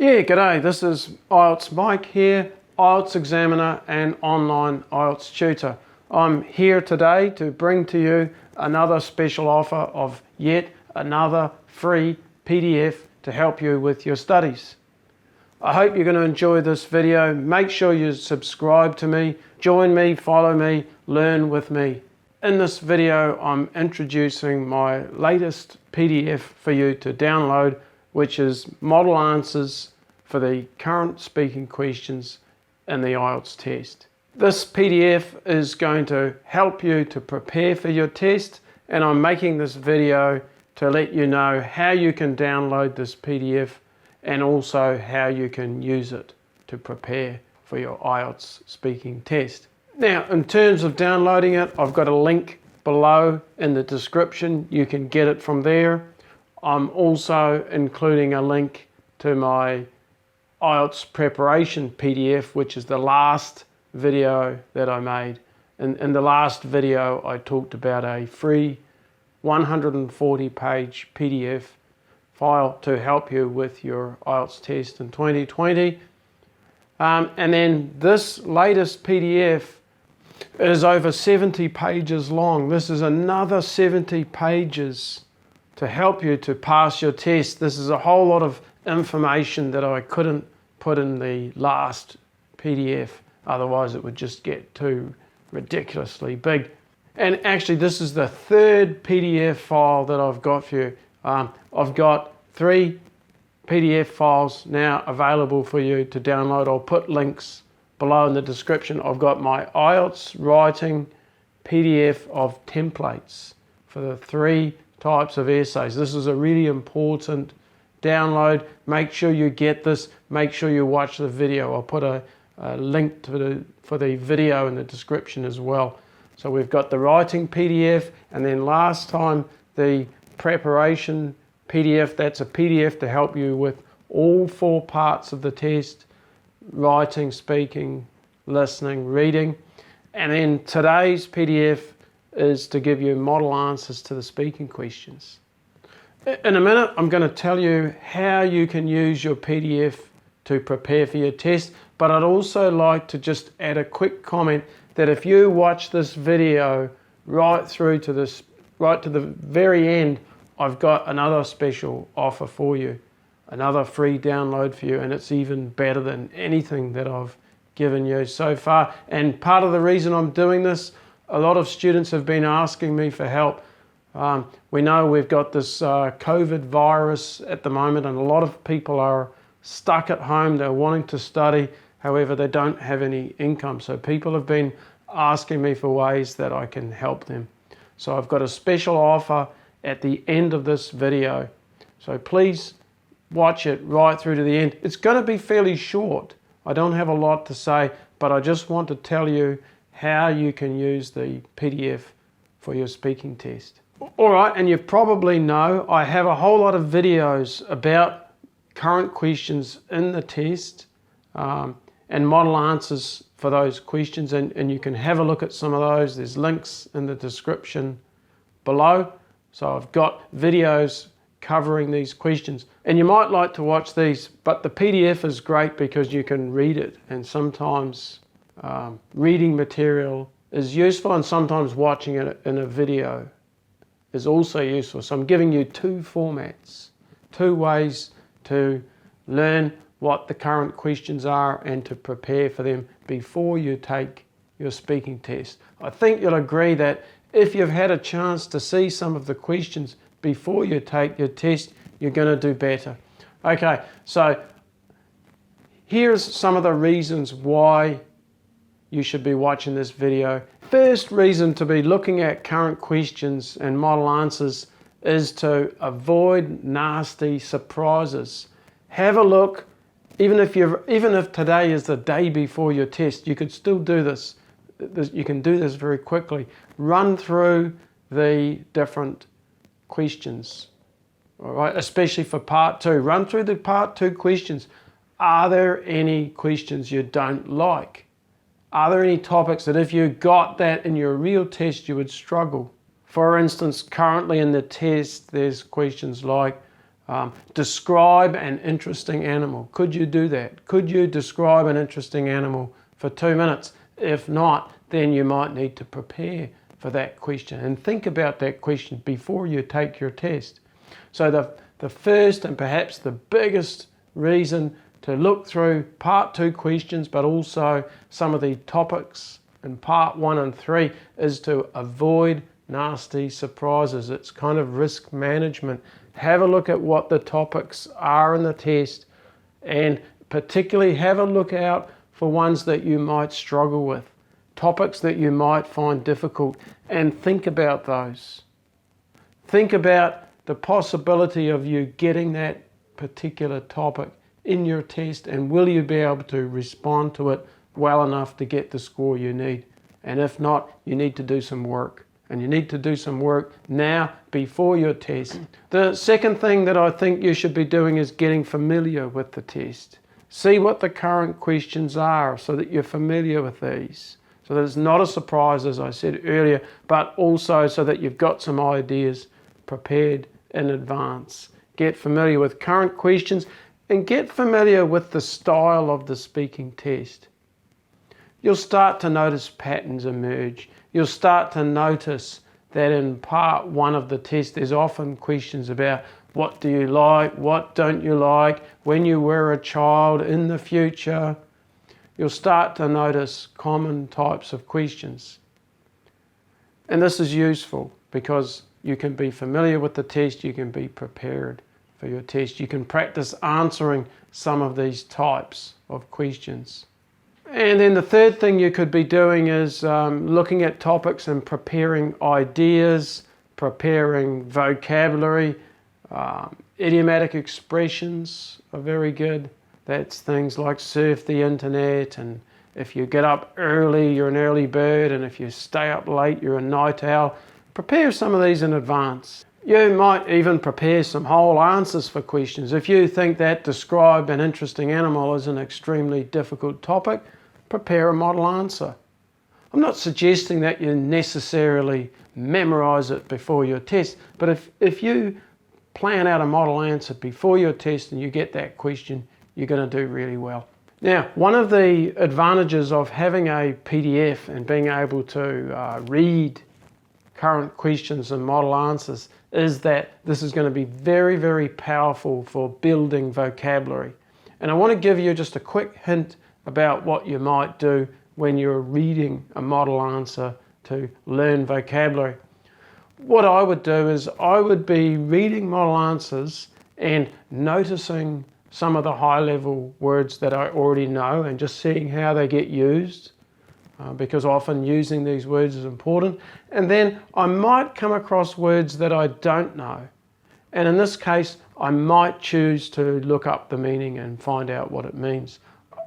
Yeah, g'day, this is IELTS Mike here, IELTS examiner and online IELTS tutor. I'm here today to bring to you another special offer of yet another free PDF to help you with your studies. I hope you're going to enjoy this video. Make sure you subscribe to me, join me, follow me, learn with me. In this video, I'm introducing my latest PDF for you to download, which is model answers for the current speaking questions in the IELTS test. This PDF is going to help you to prepare for your test, and I'm making this video to let you know how you can download this PDF and also how you can use it to prepare for your IELTS speaking test. Now, in terms of downloading it, I've got a link below in the description. You can get it from there. I'm also including a link to my IELTS preparation PDF, which is the last video that I made. In the last video, I talked about a free 140-page PDF file to help you with your IELTS test in 2020. And then this latest PDF is over 70 pages long. This is another 70 pages to help you to pass your test. This is a whole lot of information that I couldn't put in the last PDF, otherwise it would just get too ridiculously big. And actually this is the third PDF file that I've got for you. I've got 3 PDF files now available for you to download. I'll put links below in the description. I've got my IELTS writing PDF of templates for the 3 types of essays. This is a really important download. Make sure you get this. Make sure you watch the video. I'll put a link for the video in the description as well. So we've got the writing PDF, and then last time the preparation PDF. That's a PDF to help you with all 4 parts of the test: writing, speaking, listening, reading. And then today's PDF is to give you model answers to the speaking questions. In a minute, I'm going to tell you how you can use your PDF to prepare for your test, but I'd also like to just add a quick comment that if you watch this video right to the very end, I've got another special offer for you, another free download for you, and it's even better than anything that I've given you so far. And part of the reason I'm doing this, a lot of students have been asking me for help. We know we've got this COVID virus at the moment, and a lot of people are stuck at home. They're wanting to study, however they don't have any income. So people have been asking me for ways that I can help them. So I've got a special offer at the end of this video. So please watch it right through to the end. It's going to be fairly short. I don't have a lot to say, but I just want to tell you how you can use the PDF for your speaking test. All right, and you probably know I have a whole lot of videos about current questions in the test and model answers for those questions, and you can have a look at some of those. There's links in the description below. So I've got videos covering these questions, and you might like to watch these, but the PDF is great because you can read it, and sometimes reading material is useful, and sometimes watching it in a video is also useful. So I'm giving you 2 formats, 2 ways to learn what the current questions are and to prepare for them before you take your speaking test. I think you'll agree that if you've had a chance to see some of the questions before you take your test, you're going to do better. Okay, so here's some of the reasons why you should be watching this video. First reason to be looking at current questions and model answers is to avoid nasty surprises. Have a look. Even if today is the day before your test, you could still do this. You can do this very quickly. Run through the different questions, all right, especially for part 2. Run through the part 2 questions. Are there any questions you don't like? Are there any topics that if you got that in your real test, you would struggle? For instance, currently in the test, there's questions like, Describe an interesting animal. Could you do that? Could you describe an interesting animal for 2 minutes? If not, then you might need to prepare for that question and think about that question before you take your test. So the first and perhaps the biggest reason to look through part 2 questions, but also some of the topics in part 1 and 3, is to avoid nasty surprises. It's kind of risk management. Have a look at what the topics are in the test, and particularly have a look out for ones that you might struggle with, topics that you might find difficult, and think about those. Think about the possibility of you getting that particular topic in your test, and will you be able to respond to it well enough to get the score you need? And if not, you need to do some work. And you need to do some work now before your test. The second thing that I think you should be doing is getting familiar with the test. See what the current questions are so that you're familiar with these. So that it's not a surprise, as I said earlier, but also so that you've got some ideas prepared in advance. Get familiar with current questions and get familiar with the style of the speaking test. You'll start to notice patterns emerge. You'll start to notice that in part 1 of the test, there's often questions about what do you like, what don't you like, when you were a child, in the future. You'll start to notice common types of questions. And this is useful because you can be familiar with the test, you can be prepared for your test. You can practice answering some of these types of questions. And then the third thing you could be doing is looking at topics and preparing ideas, preparing vocabulary. Idiomatic expressions are very good. That's things like surf the internet, and if you get up early, you're an early bird, and if you stay up late, you're a night owl. Prepare some of these in advance. You might even prepare some whole answers for questions. If you think that describe an interesting animal is an extremely difficult topic, prepare a model answer. I'm not suggesting that you necessarily memorize it before your test, but if you plan out a model answer before your test and you get that question, you're going to do really well. Now, one of the advantages of having a PDF and being able to read current questions and model answers is that this is going to be very, very powerful for building vocabulary. And I want to give you just a quick hint about what you might do when you're reading a model answer to learn vocabulary. What I would do is I would be reading model answers and noticing some of the high-level words that I already know and just seeing how they get used, because often using these words is important. And then I might come across words that I don't know. And in this case, I might choose to look up the meaning and find out what it means.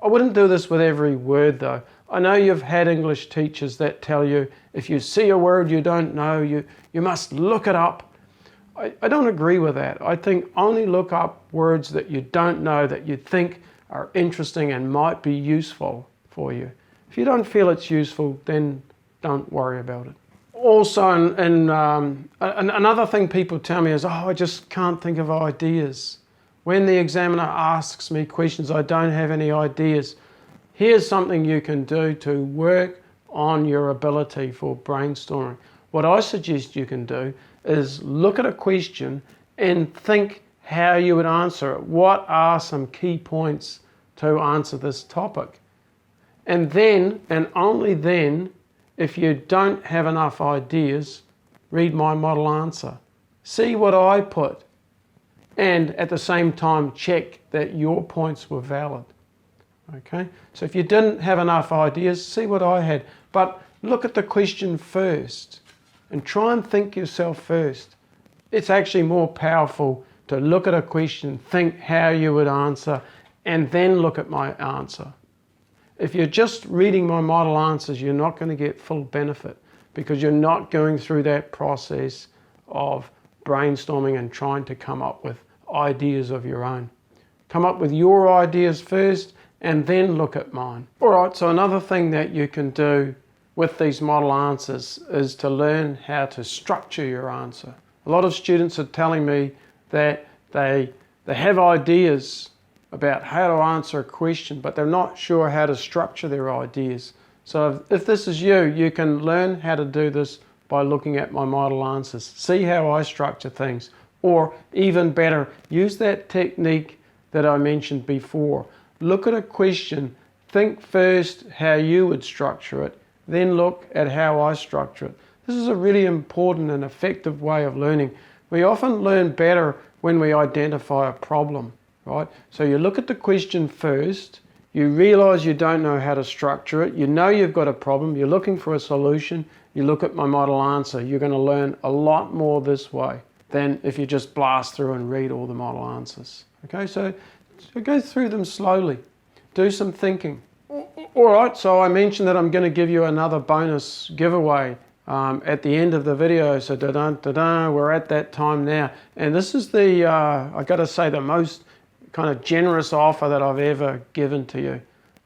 I wouldn't do this with every word though. I know you've had English teachers that tell you if you see a word you don't know, you must look it up. I don't agree with that. I think only look up words that you don't know that you think are interesting and might be useful for you. If you don't feel it's useful, then don't worry about it. Also, another thing people tell me is, I just can't think of ideas. When the examiner asks me questions, I don't have any ideas. Here's something you can do to work on your ability for brainstorming. What I suggest you can do is look at a question and think how you would answer it. What are some key points to answer this topic? And then, and only then, if you don't have enough ideas, read my model answer. See what I put, and at the same time check that your points were valid. Okay? So if you didn't have enough ideas, see what I had. But look at the question first and try and think yourself first. It's actually more powerful to look at a question, think how you would answer, and then look at my answer. If you're just reading my model answers, you're not going to get full benefit because you're not going through that process of brainstorming and trying to come up with ideas of your own. Come up with your ideas first and then look at mine. All right, so another thing that you can do with these model answers is to learn how to structure your answer. A lot of students are telling me that They have ideas about how to answer a question, but they're not sure how to structure their ideas. So if this is you, you can learn how to do this by looking at my model answers. See how I structure things. Or even better, use that technique that I mentioned before. Look at a question, think first how you would structure it, then look at how I structure it. This is a really important and effective way of learning. We often learn better when we identify a problem, right? So you look at the question first, you realize you don't know how to structure it, you know you've got a problem, you're looking for a solution, you look at my model answer. You're going to learn a lot more this way than if you just blast through and read all the model answers. Okay, so go through them slowly. Do some thinking. All right, so I mentioned that I'm going to give you another bonus giveaway at the end of the video. So we're at that time now. And this is the, I got to say, the most kind of generous offer that I've ever given to you.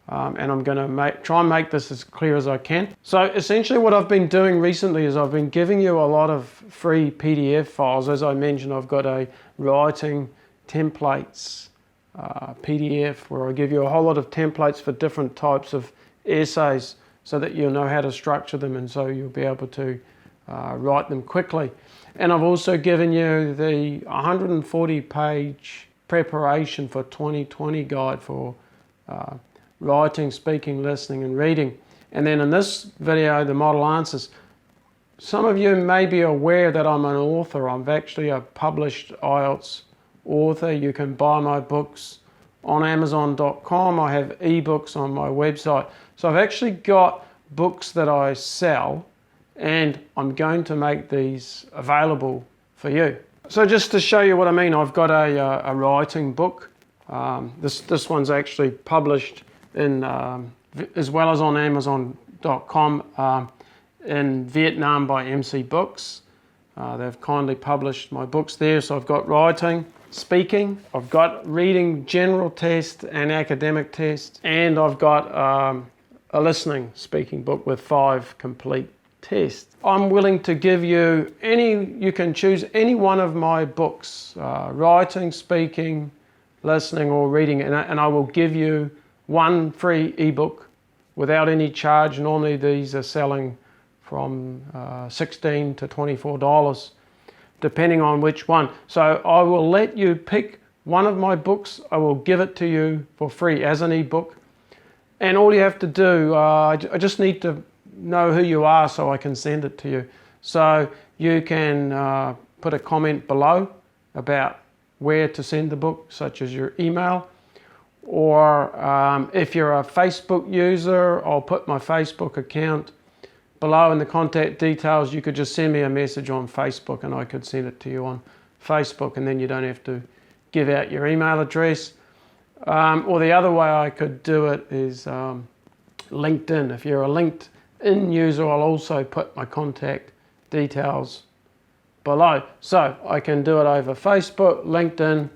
And I'm going to try and make this as clear as I can. So essentially what I've been doing recently is I've been giving you a lot of free PDF files. As I mentioned, I've got a writing templates PDF where I give you a whole lot of templates for different types of essays so that you'll know how to structure them, and so you'll be able to write them quickly. And I've also given you the 140-page preparation for 2020 guide for writing, speaking, listening and reading. And then in this video, the model answers. Some of you may be aware that I'm an author. I'm actually a published IELTS author. You can buy my books on Amazon.com. I have ebooks on my website. So I've actually got books that I sell, and I'm going to make these available for you. So just to show you what I mean, I've got a writing book. This one's actually published in as well as on Amazon.com in Vietnam by MC Books. They've kindly published my books there. So I've got writing, speaking, I've got reading general test and academic test, and I've got a listening speaking book with 5 complete tests. I'm willing to give you you can choose any one of my books, writing, speaking, listening or reading, and I will give you one free ebook without any charge. Normally these are selling from $16 to $24 depending on which one. So I will let you pick one of my books. I will give it to you for free as an ebook, and all you have to do, I just need to know who you are so I can send it to you. So you can put a comment below about where to send the book, such as your email, or if you're a Facebook user, I'll put my Facebook account below in the contact details. You could just send me a message on Facebook and I could send it to you on Facebook, and then you don't have to give out your email address. Or the other way I could do it is LinkedIn. If you're a LinkedIn user, I'll also put my contact details below. So I can do it over Facebook, LinkedIn,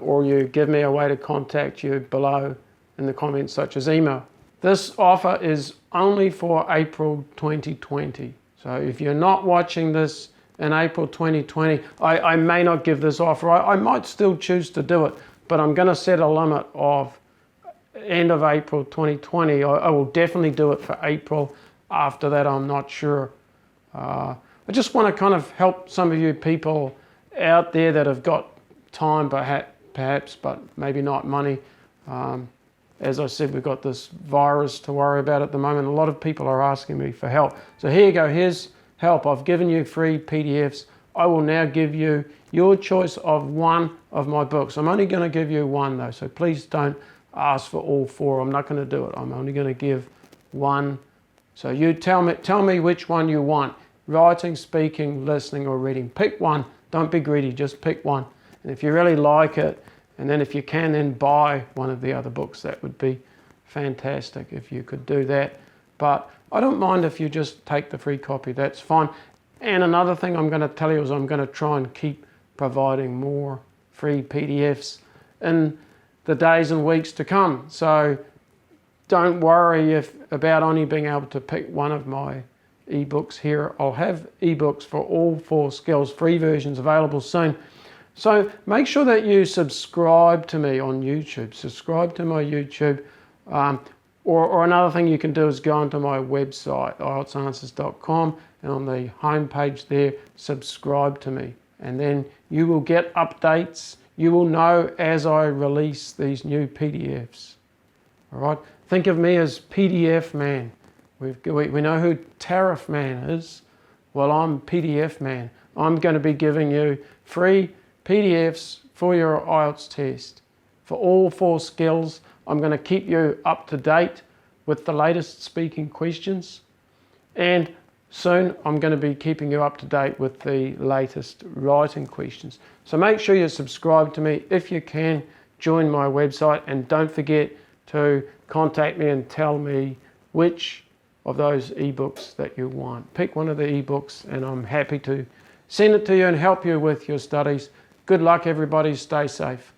or you give me a way to contact you below in the comments, such as email. This offer is only for April 2020. So if you're not watching this in April 2020, I may not give this offer. I might still choose to do it, but I'm going to set a limit of end of April 2020. I will definitely do it for April. After that, I'm not sure. I just want to kind of help some of you people out there that have got time perhaps, but maybe not money. As I said, we've got this virus to worry about at the moment. A lot of people are asking me for help. So here you go, here's help. I've given you free PDFs. I will now give you your choice of one of my books. I'm only going to give you one though, so please don't ask for all 4. I'm not going to do it. I'm only going to give one. So you tell me which one you want. Writing, speaking, listening or reading. Pick one. Don't be greedy, just pick one. And if you really like it, and then if you can, then buy one of the other books. That would be fantastic if you could do that. But I don't mind if you just take the free copy, that's fine. And another thing I'm going to tell you is I'm going to try and keep providing more free PDFs in the days and weeks to come. So don't worry about only being able to pick one of my ebooks here. I'll have ebooks for all 4 skills, free versions available soon. So make sure that you subscribe to me on YouTube. Subscribe to my YouTube. Or another thing you can do is go onto my website, IELTSanswers.com, and on the home page there, subscribe to me. And then you will get updates. You will know as I release these new PDFs. All right? Think of me as PDF man. We know who Tariff Man is. Well, I'm PDF man. I'm going to be giving you free PDFs for your IELTS test. For all 4 skills, I'm going to keep you up to date with the latest speaking questions. And soon I'm going to be keeping you up to date with the latest writing questions. So make sure you subscribe to me. If you can, join my website, and don't forget to contact me and tell me which of those ebooks that you want. Pick one of the ebooks and I'm happy to send it to you and help you with your studies. Good luck everybody, stay safe.